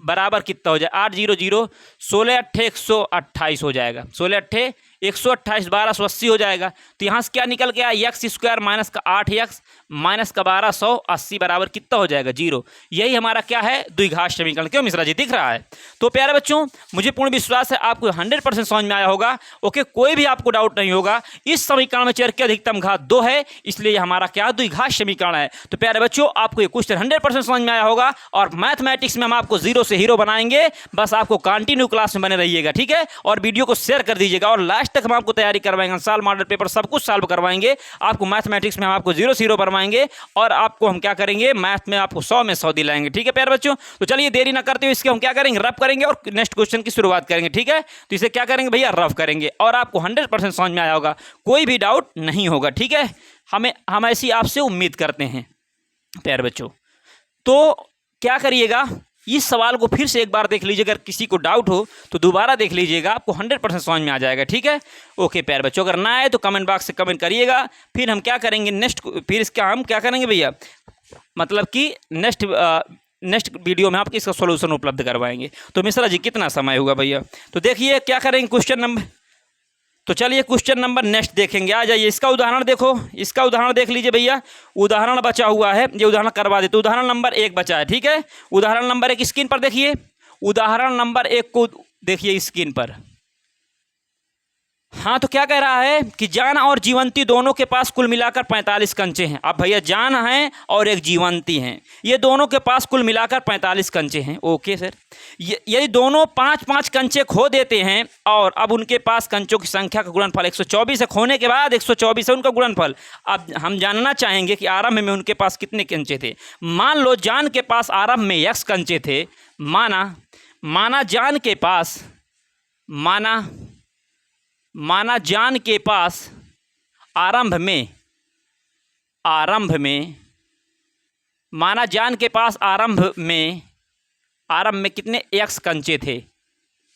बराबर कितना हो जाएगा 8 जीरो जीरो 16 अट्ठे 128 हो जाएगा, 16 अट्ठे 128 1280 हो जाएगा। तो यहाँ से क्या निकल गया एक्स स्क्वायर माइनस का 8x माइनस का 1280 बराबर कितना हो जाएगा 0। यही हमारा क्या है द्विघात समीकरण। क्यों मिश्रा जी दिख रहा है? तो प्यारे बच्चों मुझे पूर्ण विश्वास है आपको 100% समझ में आया होगा। ओके, कोई भी आपको डाउट नहीं होगा। इस समीकरण में चर की अधिकतम घात 2 है, इसलिए हमारा क्या द्विघात समीकरण है। तो प्यारे बच्चों आपको ये क्वेश्चन 100% समझ में आया होगा और मैथमेटिक्स में हम आपको जीरो से हीरो बनाएंगे। बस आपको कंटिन्यू क्लास में बने रहिएगा, ठीक है, और वीडियो को शेयर कर दीजिएगा और लास्ट तक हम आपको तैयारी करवाएंगे। साल मॉडल पेपर सब कुछ सॉल्व करवाएंगे आपको। मैथमेटिक्स में हम आपको जीरो से हीरो बनवाएंगे और आपको हम क्या करेंगे मैथ में आपको 100 में 100 दिलाएंगे। ठीक है प्यारे बच्चों, तो चलिए देरी ना करते हुए इसके हम क्या करेंगे रफ करेंगे और नेक्स्ट क्वेश्चन की शुरुआत करेंगे। ठीक है, तो इसे क्या करेंगे भैया रफ करेंगे और आपको 100% समझ में आया होगा, कोई भी डाउट नहीं होगा। ठीक है, हम ऐसी आपसे उम्मीद करते हैं प्यारे बच्चों। तो क्या करिएगा इस सवाल को फिर से एक बार देख लीजिए, अगर किसी को डाउट हो तो दोबारा देख लीजिएगा, आपको 100% समझ में आ जाएगा। ठीक है, ओके प्यारे बच्चों, अगर ना आए तो कमेंट बॉक्स से कमेंट करिएगा। फिर हम क्या करेंगे फिर इसका हम क्या करेंगे भैया मतलब कि नेक्स्ट वीडियो में आपको इसका सॉल्यूशन उपलब्ध करवाएंगे। तो मिश्रा जी कितना समय हुआ भैया? तो देखिए क्या करेंगे क्वेश्चन नंबर, तो चलिए क्वेश्चन नंबर नेक्स्ट देखेंगे। आ जाइए, इसका उदाहरण देखो, इसका उदाहरण देख लीजिए भैया। उदाहरण बचा हुआ है, ये उदाहरण करवा देते। उदाहरण नंबर 1 बचा है। ठीक है, उदाहरण नंबर 1 स्क्रीन पर देखिए। उदाहरण नंबर 1 को देखिए स्क्रीन पर। हाँ, तो क्या कह रहा है कि जान और जीवंती दोनों के पास कुल मिलाकर 45 कंचे हैं। अब भैया जान हैं और एक जीवंती हैं, ये दोनों के पास कुल मिलाकर 45 कंचे हैं। ओके सर, यदि दोनों 5-5 कंचे खो देते हैं और अब उनके पास कंचों की संख्या का गुणनफल 124 है, खोने के बाद 124 है उनका गुणनफल। अब हम जानना चाहेंगे कि आरंभ में उनके पास कितने कंचे थे। मान लो जान के पास आरंभ में x कंचे थे। माना जान के पास माना जान के पास आरंभ में माना जान के पास आरंभ में कितने x कंचे थे।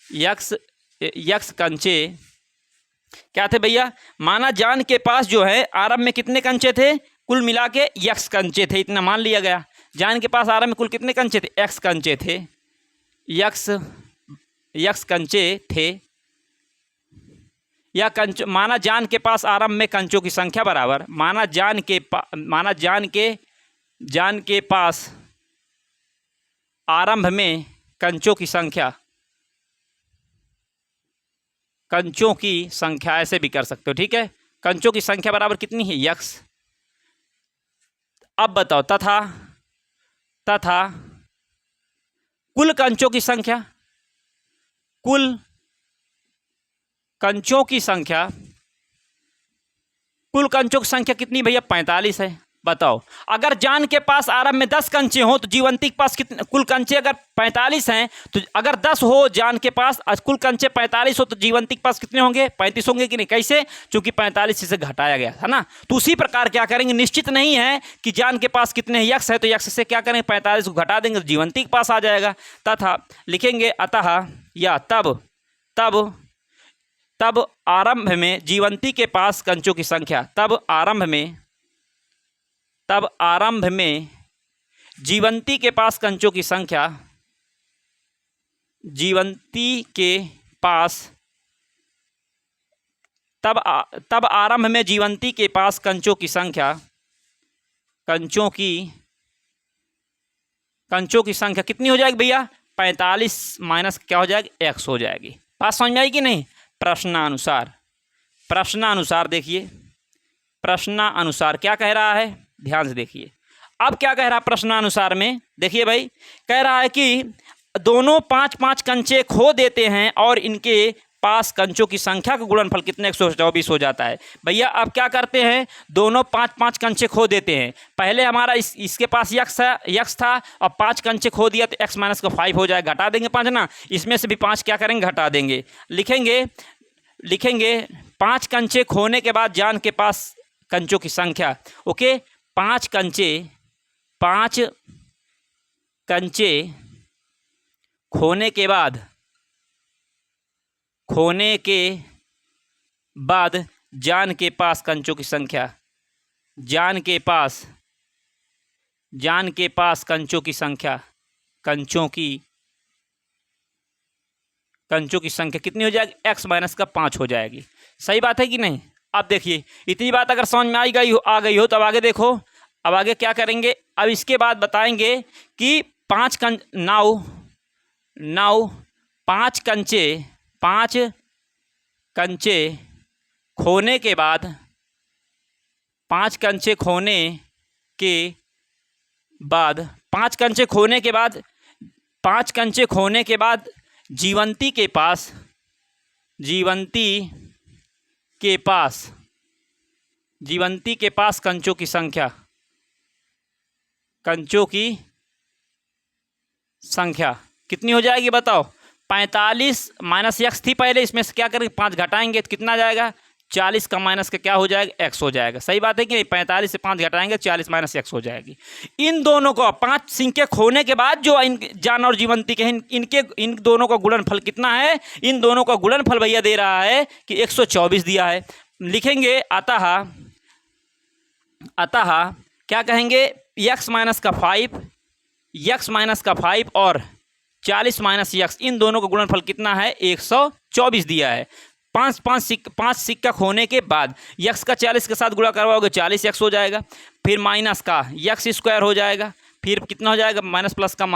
x कंचे क्या थे भैया? माना जान के पास जो है आरंभ में कितने कंचे थे, कुल मिला के x कंचे थे, इतना मान लिया गया। जान के पास आरंभ में कुल कितने कंचे थे, x कंचे थे, x कंचे थे। या माना जान के पास आरंभ में कंचों की संख्या बराबर माना जान के पास आरंभ में कंचों की संख्या ऐसे भी कर सकते हो। ठीक है, कंचों की संख्या बराबर कितनी है x। अब बताओ तथा कुल कंचों की संख्या कुल कंचों की संख्या कितनी भैया 45 है। बताओ अगर जान के पास आरंभ में 10 कंचे हो तो जीवंती के पास कितने कुल कंचे अगर 45 हैं तो अगर 10 हो जान के पास कुल कंचे 45 हो तो जीवंती के पास कितने होंगे 35 होंगे कि नहीं? कैसे? क्योंकि 45 से घटाया गया है ना। तो उसी प्रकार क्या करेंगे, निश्चित नहीं है कि जान के पास कितने x है तो x से क्या करेंगे 45 को घटा देंगे तो जीवंती के पास आ जाएगा। तथा लिखेंगे अतः या तब आरंभ में जीवंती के पास कंचों की संख्या तब आरंभ में जीवंती के पास कंचों की संख्या तब आरंभ में जीवंती के पास कंचों की संख्या कितनी हो जाएगी भैया 45 माइनस क्या हो जाएगी x हो जाएगी। बात समझ में आई कि नहीं? प्रश्नानुसार देखिए, प्रश्नानुसार क्या कह रहा है, ध्यान से देखिए। अब क्या कह रहा है प्रश्नानुसार में, देखिए भाई कह रहा है कि दोनों 5-5 कंचे खो देते हैं और इनके पास कंचों की संख्या का गुणनफल कितने 124 हो जाता है। भैया अब क्या करते हैं, दोनों 5-5 कंचे खो देते हैं। पहले हमारा इसके पास x था और 5 कंचे खो दिया तो x माइनस का 5 हो जाए, घटा देंगे 5 ना, इसमें से भी 5 क्या करेंगे घटा देंगे। लिखेंगे 5 कंचे खोने के बाद जान के पास कंचों की संख्या। ओके, 5 कंचे खोने के बाद जान के पास कंचों की संख्या, जान के पास कंचों की संख्या, कंचों की संख्या कितनी हो जाएगी? x माइनस का 5 हो जाएगी। सही बात है कि नहीं? अब देखिए, इतनी बात अगर समझ में आ गई हो तो अब आगे देखो। अब आगे क्या करेंगे? अब इसके बाद बताएंगे कि 5 कंचे खोने के बाद, 5 कंचे खोने के बाद जीवंती के पास कंचों की संख्या कितनी हो जाएगी बताओ? 45 माइनस x थी पहले, इसमें से क्या करेंगे? 5 घटाएंगे तो कितना जाएगा? 40 का माइनस का क्या हो जाएगा? x हो जाएगा। सही बात है कि नहीं? 45 से 5 घटाएंगे 40 माइनस x हो जाएगी। इन दोनों को 5 संख्या खोने के बाद जो जान और जीवंती के इन दोनों का गुणनफल कितना है? इन दोनों का गुणनफल भैया दे रहा है कि 124 दिया है। लिखेंगे अतः क्या कहेंगे? x माइनस का 5 और 40 माइनस x, इन दोनों का गुणनफल कितना है? 124 दिया है। 5 सिक्का खोने के बाद x का 40 के साथ गुणा करवाओगे 40x हो जाएगा, फिर माइनस का x स्क्वायर हो जाएगा, फिर कितना हो जाएगा? माइनस प्लस का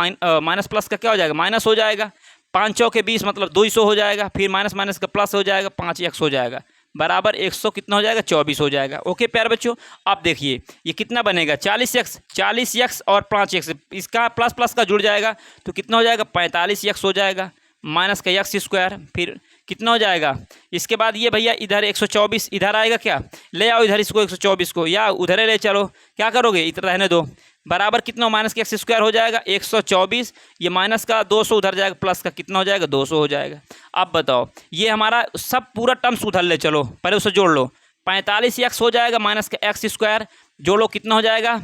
क्या हो जाएगा? माइनस हो जाएगा। 5 चौके 20 मतलब 200 हो जाएगा, फिर माइनस का प्लस हो जाएगा, 5x हो जाएगा, बराबर 100 कितना हो जाएगा? 24 हो जाएगा। ओके प्यारे बच्चों, अब देखिए ये कितना बनेगा? 40x और 5x, इसका प्लस का जुड़ जाएगा तो कितना हो जाएगा? 45x हो जाएगा, माइनस का x स्क्वायर, फिर कितना हो जाएगा? इसके बाद ये भैया इधर 124 इधर आएगा, क्या ले आओ इधर इसको 124 को, या उधर ले चलो, क्या करोगे? इधर रहने दो, बराबर कितना? माइनस का x स्क्वायर हो जाएगा 124, ये माइनस का 200 उधर जाएगा, प्लस का कितना हो जाएगा? 200 हो जाएगा। अब बताओ, ये हमारा सब पूरा टर्म्स उधर ले चलो, पहले उसे जोड़ लो। 45x हो जाएगा, माइनस का x स्क्वायर जोड़ो, कितना हो जाएगा?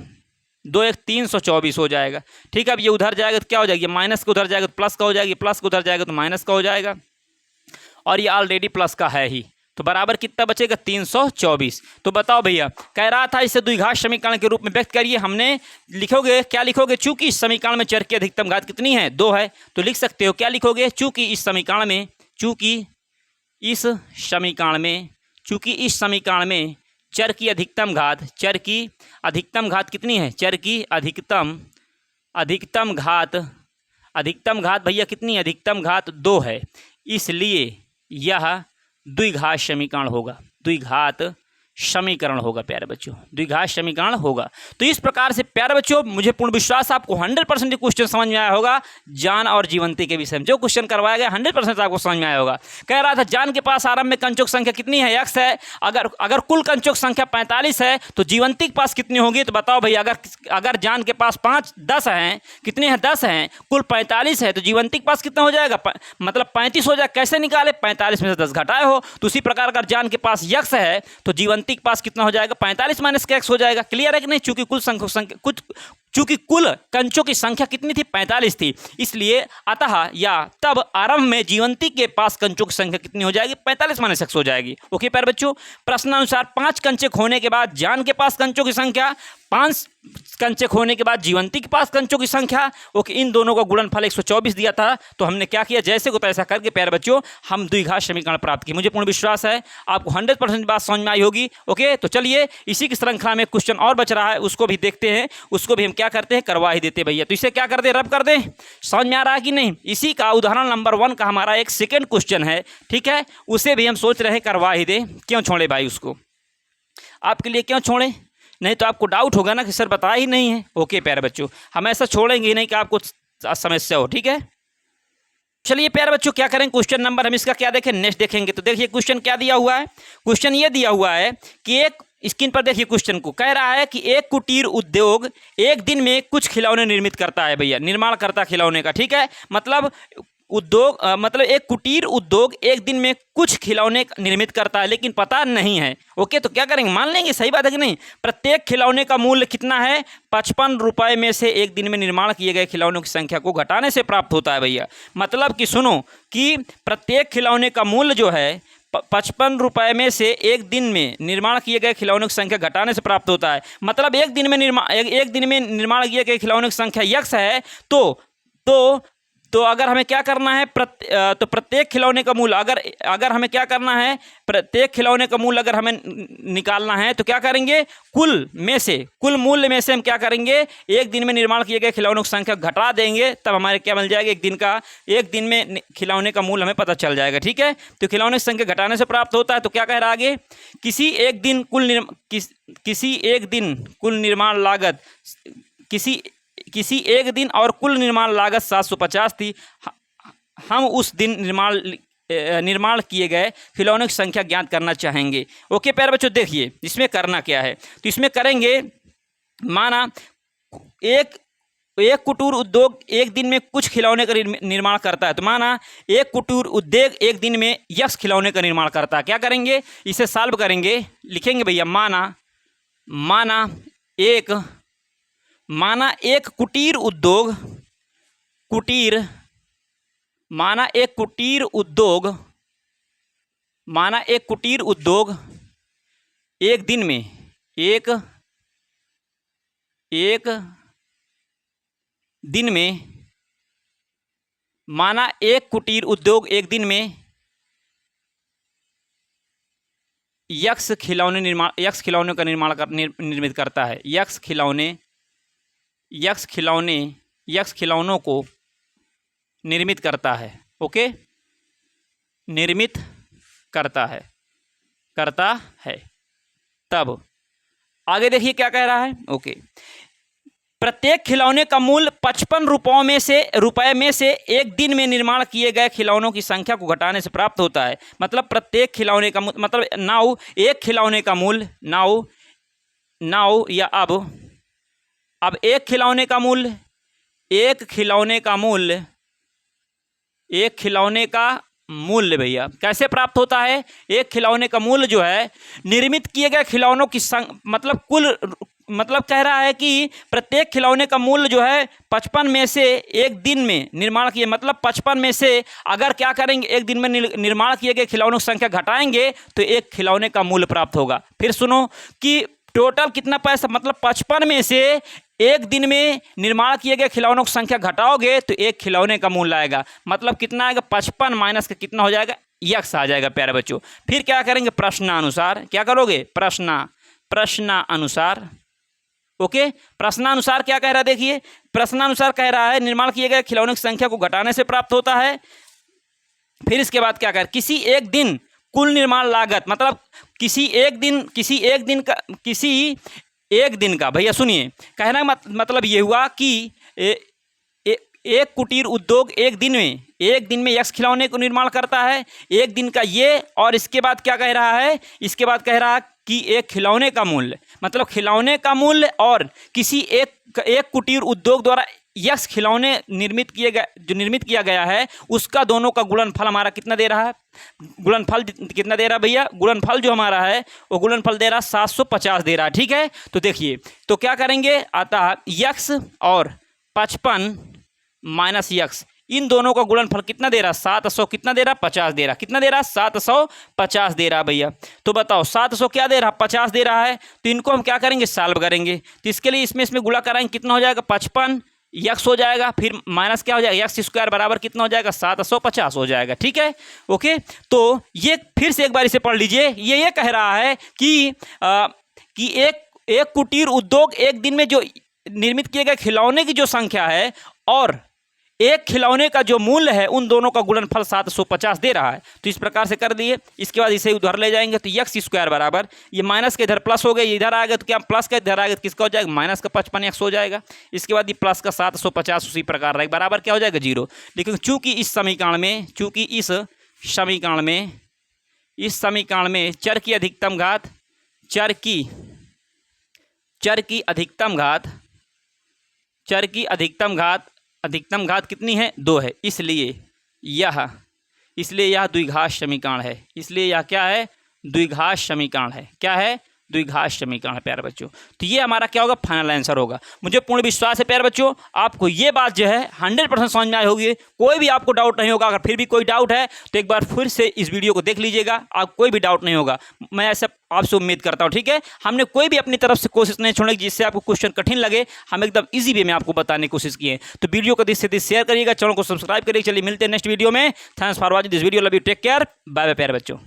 2 1 324 हो जाएगा। ठीक है, अब ये उधर जाएगा तो क्या हो जाएगा? माइनस का उधर जाएगा तो प्लस का हो जाएगी, प्लस का उधर जाएगा तो माइनस का हो जाएगा, और ये ऑलरेडी प्लस का है ही, तो बराबर कितना बचेगा? 324। तो बताओ भैया, कह रहा था इसे द्विघात समीकरण के रूप में व्यक्त करिए। हमने लिखोगे, क्या लिखोगे? चूंकि इस समीकरण में चर की अधिकतम घात कितनी है? 2 है, तो लिख सकते हो, क्या लिखोगे? चूंकि इस समीकरण में चर की अधिकतम घात कितनी है? चर की अधिकतम घात भैया कितनी? अधिकतम घात 2 है, इसलिए यह द्विघात समीकरण होगा, द्विघात समीकरण होगा प्यारे बच्चों, द्विघात समीकरण होगा। तो इस प्रकार से प्यारे बच्चों, मुझे पूर्ण विश्वास आपको 100% क्वेश्चन समझ में आया होगा जान और जीवंती के विषय में। जो क्वेश्चन करवाया गया 100% आपको समझ में आया होगा। कह रहा था जान के पास आरंभ में कंचों की संख्या कितनी है? x है। अगर कुल कंचों की संख्या 45 है तो जीवंती के पास कितनी होगी? तो बताओ भैया, अगर जान के पास 10 हैं, कितने हैं? 10 हैं, कुल 45 है, तो जीवंती के पास कितना हो जाएगा? मतलब 35 हो जाएगा। कैसे निकाले? 45 में से 10 घटाए हो। तो उसी प्रकार अगर जान के पास x है तो जीवंती के पास कितना हो जाएगा? 45 माइनस का x हो जाएगा। क्लियर है कि नहीं? चूंकि कुल कंचों की संख्या कितनी थी? 45 थी, इसलिए अतः या तब आरंभ में जीवंती के पास कंचों की संख्या कितनी हो जाएगी? 45 माइनस x हो जाएगी। ओके प्यारे बच्चों, प्रश्नानुसार 5 कंचे खोने के बाद जान के पास कंचों की संख्या, 5 कंचे खोने के बाद जीवंती के पास कंचों की संख्या, ओके, इन दोनों का गुणनफल 124 दिया था। तो हमने क्या किया? जैसे को तैसा करके प्यारे बच्चों हम द्विघात समीकरण प्राप्त किए। मुझे पूर्ण विश्वास है आपको 100% बात समझ में आई होगी। ओके, तो चलिए इसी की श्रृंखला में क्वेश्चन और बच रहा है, उसको भी देखते हैं, उसको भी हम क्या करते हैं? करवा ही देते भैया। तो इसे क्या कर दे? रब कर दे। समझ में आ रहा है कि नहीं? इसी का उदाहरण नंबर 1 का हमारा एक सेकेंड क्वेश्चन है, ठीक है, उसे भी हम सोच रहे हैं करवा ही दे। क्यों छोड़े भाई उसको? आपके लिए क्यों छोड़े? नहीं तो आपको डाउट होगा ना कि सर बताया ही नहीं है। ओके प्यारे बच्चों, हम ऐसा छोड़ेंगे ही नहीं कि आपको समस्या हो, ठीक है। चलिए प्यारे बच्चों, क्या करें? क्वेश्चन नंबर हम इसका क्या देखें? नेक्स्ट देखेंगे। तो देखिए क्वेश्चन क्या दिया हुआ है। क्वेश्चन ये दिया हुआ है कि एक स्क्रीन पर देखिए क्वेश्चन को, कह रहा है कि एक कुटीर उद्योग एक दिन में कुछ खिलौने निर्मित करता है भैया, निर्माण करता खिलौने का, ठीक है। मतलब उद्योग मतलब एक कुटीर उद्योग एक दिन में कुछ खिलौने निर्मित करता है, लेकिन पता नहीं है। ओके, तो क्या करेंगे, मान लेंगे सही बात है कि नहीं। प्रत्येक खिलौने का मूल्य कितना है, 55 रुपये में से एक दिन में निर्माण किए गए खिलौनों की संख्या को घटाने से प्राप्त होता है भैया। मतलब कि सुनो कि प्रत्येक खिलौने का मूल्य जो है 55 रुपये में से एक दिन में निर्माण किए गए खिलौनों की संख्या घटाने से प्राप्त होता है। मतलब एक दिन में निर्माण किए गए खिलौनों की संख्या यक्स है। तो अगर हमें क्या करना है, तो प्रत्येक खिलौने का मूल्य अगर हमें क्या करना है, प्रत्येक खिलौने का मूल्य अगर हमें निकालना है तो क्या करेंगे, कुल मूल्य में से हम क्या करेंगे, एक दिन में निर्माण किए गए खिलौनों की संख्या घटा देंगे, तब हमारे क्या मिल जाएगा, एक दिन में खिलौने का मूल्य हमें पता चल जाएगा। ठीक है, तो खिलौने की संख्या घटाने से प्राप्त होता है। तो क्या कह रहा है आगे, किसी एक दिन कुल निर्माण लागत किसी एक दिन और कुल निर्माण लागत 750 थी। हम उस दिन निर्माण किए गए खिलौनों की संख्या ज्ञात करना चाहेंगे। ओके प्यारे बच्चों, देखिए इसमें करना क्या है, तो इसमें करेंगे, माना एक कुटीर उद्योग एक दिन में कुछ खिलौने का निर्माण करता है। तो माना एक कुटीर उद्योग एक दिन में यक्स खिलौने का निर्माण करता है। क्या करेंगे, इसे सॉल्व करेंगे, लिखेंगे भैया, माना एक कुटीर उद्योग एक दिन में यक्स खिलौने का निर्मित करता है। यक्स खिलौनों को निर्मित करता है। ओके, निर्मित करता है। तब आगे देखिए क्या कह रहा है। ओके, प्रत्येक खिलौने का मूल्य 55 रुपये में से एक दिन में निर्माण किए गए खिलौनों की संख्या को घटाने से प्राप्त होता है। मतलब प्रत्येक खिलौने का मतलब एक खिलौने का मूल्य अब एक खिलौने का मूल्य भैया कैसे प्राप्त होता है, एक खिलौने का मूल्य जो है निर्मित किए गए खिलौनों की मतलब कह रहा है कि प्रत्येक खिलौने का मूल्य जो है 55 में से एक दिन में निर्माण किए, मतलब 55 में से अगर क्या करेंगे, एक दिन में निर्माण किए गए खिलौनों की संख्या घटाएंगे तो एक खिलौने का मूल्य प्राप्त होगा। फिर सुनो कि टोटल कितना पैसा, मतलब 55 में से एक दिन में निर्माण किए गए खिलौनों की संख्या घटाओगे तो एक खिलौने का मूल्य आएगा। मतलब कितना आएगा, 55 माइनस का कितना हो जाएगा, यक्स आ जाएगा प्यारे बच्चों। फिर क्या करेंगे, प्रश्नानुसार क्या करोगे, प्रश्नानुसार। ओके, प्रश्नानुसार क्या कह रहा है, देखिए प्रश्नानुसार कह रहा है निर्माण किए गए खिलौनों की संख्या को घटाने से प्राप्त होता है। फिर इसके बाद क्या कर, किसी एक दिन कुल निर्माण लागत, मतलब किसी एक दिन का भैया सुनिए, कहना मतलब ये हुआ कि एक कुटीर उद्योग एक दिन में यक्स खिलौने को निर्माण करता है, एक दिन का ये, और इसके बाद क्या कह रहा है, इसके बाद कह रहा है कि एक खिलौने का मूल्य, मतलब खिलौने का मूल्य और किसी एक कुटीर उद्योग द्वारा यक्स खिलौने निर्मित किया गया है उसका दोनों का गुणनफल हमारा कितना दे रहा है, गुणनफल कितना दे रहा है भैया, गुणनफल जो हमारा है वो गुणनफल दे रहा है 750 दे रहा है। ठीक है, तो देखिए तो क्या करेंगे, अतः यक्स और 55 माइनस यक्स, इन दोनों का गुणनफल कितना दे रहा है, 700 कितना दे रहा है, 50 दे रहा है, कितना दे रहा है, 750 दे रहा है भैया। तो बताओ 700 क्या दे रहा है, 50 दे रहा है, तो इनको हम क्या करेंगे, सॉल्व करेंगे। तो इसके लिए इसमें गुणा कराएंगे, कितना हो जाएगा, 55 यक्स हो जाएगा, फिर माइनस क्या हो जाएगा, यक्स स्क्वायर बराबर कितना हो जाएगा, 750 हो जाएगा। ठीक है, ओके, तो ये फिर से एक बार इसे पढ़ लीजिए। ये कह रहा है कि एक कुटीर उद्योग एक दिन में जो निर्मित किए गए खिलौने की जो संख्या है और एक खिलौने का जो मूल्य है उन दोनों का गुणनफल 750 दे रहा है। तो इस प्रकार से कर दिए। इसके बाद इसे उधर ले जाएंगे तो यक्स स्क्वायर बराबर, ये माइनस के इधर प्लस हो गए, इधर आएगा तो क्या प्लस का इधर आएगा तो किसका हो जाएगा, माइनस का 55 यक्स हो जाएगा। इसके बाद ये प्लस का 750 उसी प्रकार रहेगा, बराबर क्या हो जाएगा, 0। लेकिन चूंकि इस समीकरण में चर की अधिकतम घात कितनी है, 2 है, यह, इसलिए यह द्विघात समीकरण है। इसलिए यह क्या है? द्विघात समीकरण है। क्या है? द्विघात समीकरण है प्यारे बच्चों। तो ये हमारा क्या होगा? फाइनल आंसर होगा। मुझे पूर्ण विश्वास है प्यारे बच्चों आपको ये बात जो है 100% समझ में आई होगी, कोई भी आपको डाउट नहीं होगा। अगर फिर भी कोई डाउट है तो एक बार फिर से इस वीडियो को देख लीजिएगा, आप कोई भी डाउट नहीं होगा, मैं ऐसा आपसे उम्मीद करता हूँ। ठीक है, हमने कोई भी अपनी तरफ से कोशिश नहीं छोड़ी जिससे आपको क्वेश्चन कठिन लगे, हम एकदम ईजी वे में आपको बताने की कोशिश किए। तो वीडियो को दिस से शेयर करिएगा, चैनल को सब्सक्राइब करिए। चलिए मिलते हैं नेक्स्ट वीडियो में। Thanks for watching this video, love you, take care, bye bye प्यारे बच्चों।